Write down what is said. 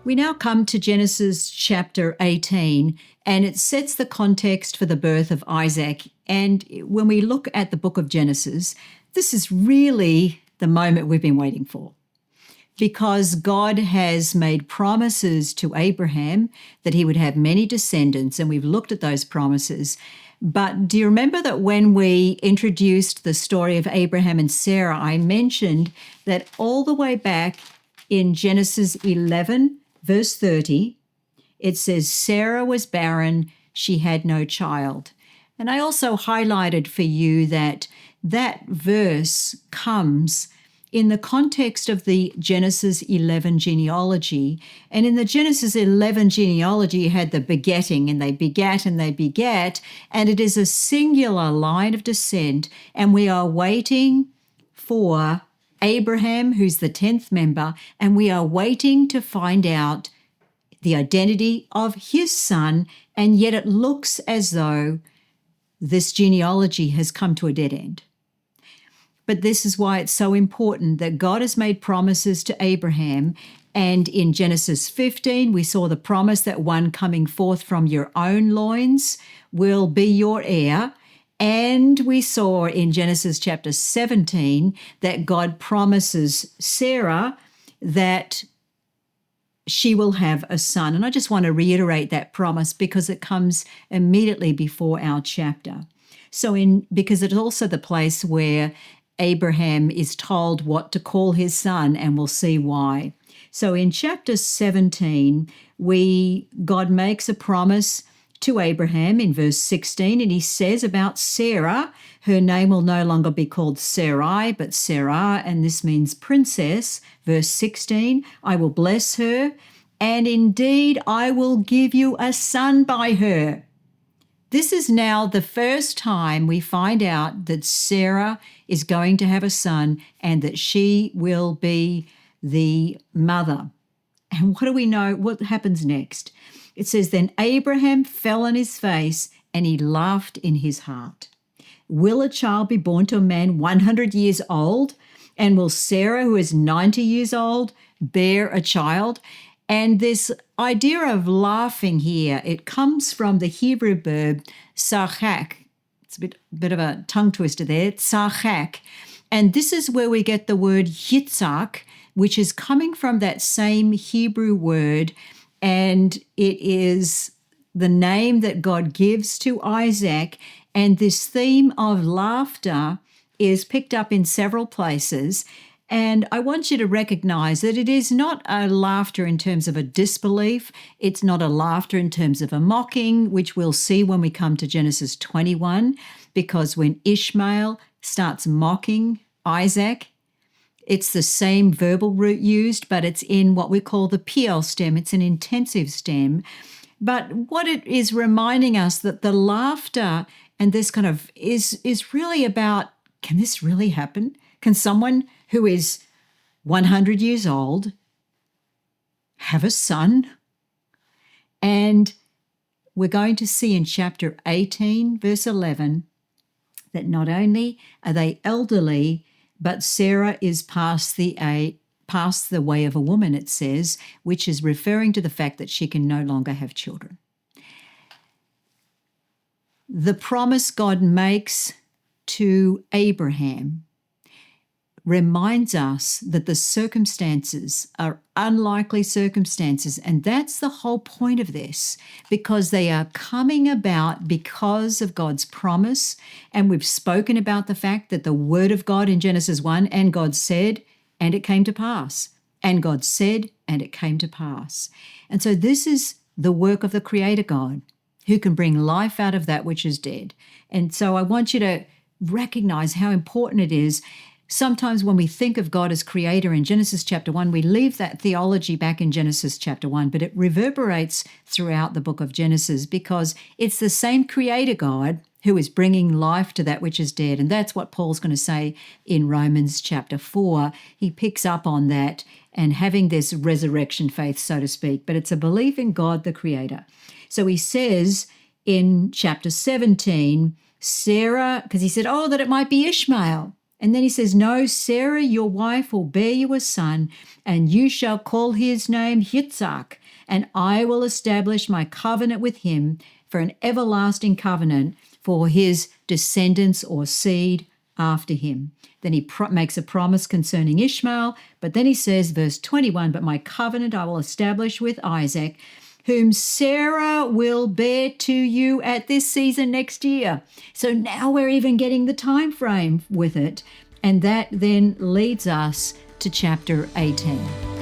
We now come to Genesis chapter 18, and it sets the context for the birth of Isaac. And when we look at the book of Genesis, this is really the moment we've been waiting for, because God has made promises to Abraham that he would have many descendants, and we've looked at those promises. But do you remember that when we introduced the story of Abraham and Sarah, I mentioned that all the way back in Genesis 11, verse 30, it says, Sarah was barren, she had no child. And I also highlighted for you that that verse comes in the context of the Genesis 11 genealogy. And in the Genesis 11 genealogy, you had the begetting, and they begat and they begat, and it is a singular line of descent, and we are waiting for Abraham, who's the 10th member, and we are waiting to find out the identity of his son, and yet it looks as though this genealogy has come to a dead end. But this is why it's so important that God has made promises to Abraham. And in Genesis 15, we saw the promise that one coming forth from your own loins will be your heir. And we saw in Genesis chapter 17 that God promises Sarah that she will have a son. And I just want to reiterate that promise because it comes immediately before our chapter. Because it's also the place where Abraham is told what to call his son, and we'll see why. So in chapter 17, God makes a promise to Abraham in verse 16, and he says about Sarah, her name will no longer be called Sarai, but Sarah, and this means princess. Verse 16, I will bless her, and indeed I will give you a son by her. This is now the first time we find out that Sarah is going to have a son and that she will be the mother. And what do we know? What happens next? It says, then Abraham fell on his face and he laughed in his heart. Will a child be born to a man 100 years old? And will Sarah, who is 90 years old, bear a child? And this idea of laughing here, it comes from the Hebrew verb tzachak. It's a bit of a tongue twister there, tzachak. And this is where we get the word Yitzhak, which is coming from that same Hebrew word. And it is the name that God gives to Isaac. And this theme of laughter is picked up in several places. And I want you to recognize that it is not a laughter in terms of a disbelief. It's not a laughter in terms of a mocking, which we'll see when we come to Genesis 21, because when Ishmael starts mocking Isaac, it's the same verbal root used, but it's in what we call the piel stem. It's an intensive stem. But what it is reminding us that the laughter and this kind of is really about, can this really happen? Can someone who is 100 years old have a son? And we're going to see in chapter 18, verse 11, that not only are they elderly, but Sarah is past the way of a woman, it says, which is referring to the fact that she can no longer have children. The promise God makes to Abraham reminds us that the circumstances are unlikely circumstances, and that's the whole point of this, because they are coming about because of God's promise. And we've spoken about the fact that the word of God in Genesis 1, and God said, and it came to pass. And God said, and it came to pass. And so this is the work of the Creator God, who can bring life out of that which is dead. And so I want you to recognize how important it is. Sometimes when we think of God as creator in Genesis chapter 1, we leave that theology back in Genesis chapter 1, but it reverberates throughout the book of Genesis because it's the same creator God who is bringing life to that which is dead. And that's what Paul's going to say in Romans chapter 4. He picks up on that and having this resurrection faith, so to speak, but it's a belief in God the creator. So he says in chapter 17, Sarah, because he said, that it might be Ishmael. And then he says, no, Sarah, your wife, will bear you a son, and you shall call his name Yitzhak, and I will establish my covenant with him for an everlasting covenant for his descendants or seed after him. Then he makes a promise concerning Ishmael, but then he says, verse 21, but my covenant I will establish with Isaac, whom Sarah will bear to you at this season next year. So now we're even getting the time frame with it. And that then leads us to chapter 18.